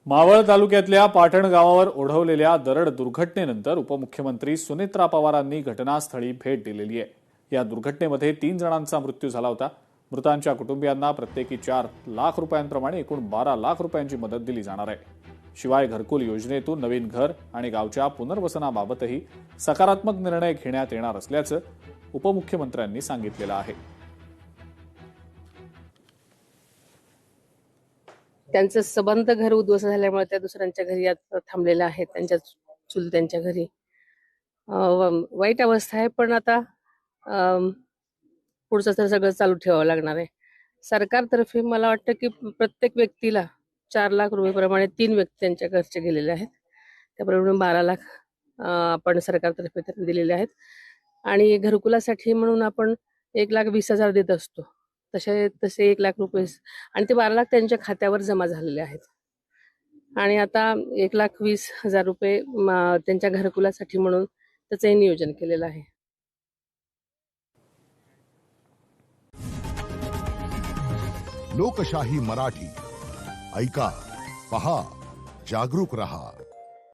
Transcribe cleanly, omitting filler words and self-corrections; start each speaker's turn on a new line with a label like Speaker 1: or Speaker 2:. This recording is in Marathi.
Speaker 1: मावळ तालुक्यातल्या पाटण गावावर ओढवलेल्या दरड दुर्घटनेनंतर उपमुख्यमंत्री सुनेत्रा पवारांनी घटनास्थळी भेट दिलेली आहे। या दुर्घटनेमध्ये 3 जणांचा मृत्यू झाला होता। मृतांच्या कुटुंबियांना प्रत्येकी 4 लाख रुपयांप्रमाणे एकूण 12 लाख रुपयांची मदत दिली जाणार आहे। शिवाय घरकुल योजनेतून नवीन घर आणि गावच्या पुनर्वसनाबाबतही सकारात्मक निर्णय घेण्यात येणार असल्याचं उपमुख्यमंत्र्यांनी सांगितलेलं आहे।
Speaker 2: त्यांचं सबंध घर उद्ध्वस्त झाल्यामुळे त्या दुसऱ्यांच्या घरी आता थांबलेल्या आहेत, त्यांच्या चुलत्यांच्या घरी। वाईट अवस्था आहे, पण आता पुढचं तर सगळं चालू ठेवावं लागणार आहे। सरकारतर्फे मला वाटतं की प्रत्येक व्यक्तीला 4 लाख रुपये 3 व्यक्ती त्यांच्या घरचे गेलेले आहेत, त्याप्रमाणे 12 लाख आपण सरकारतर्फे त्यांना दिलेले आहेत। आणि घरकुलासाठी म्हणून आपण 1,20,000 देत असतो, तसे 1 लाख रुपये आणि ते 12 लाख त्यांच्या खात्यावर जमा झालेले आहेत। आणि आता 1,20,000 रुपये त्यांच्या घरकुलासाठी म्हणून त्याचंही नियोजन केलेलं आहे।
Speaker 3: लोकशाही मराठी ऐका, पहा, जागरूक रहा।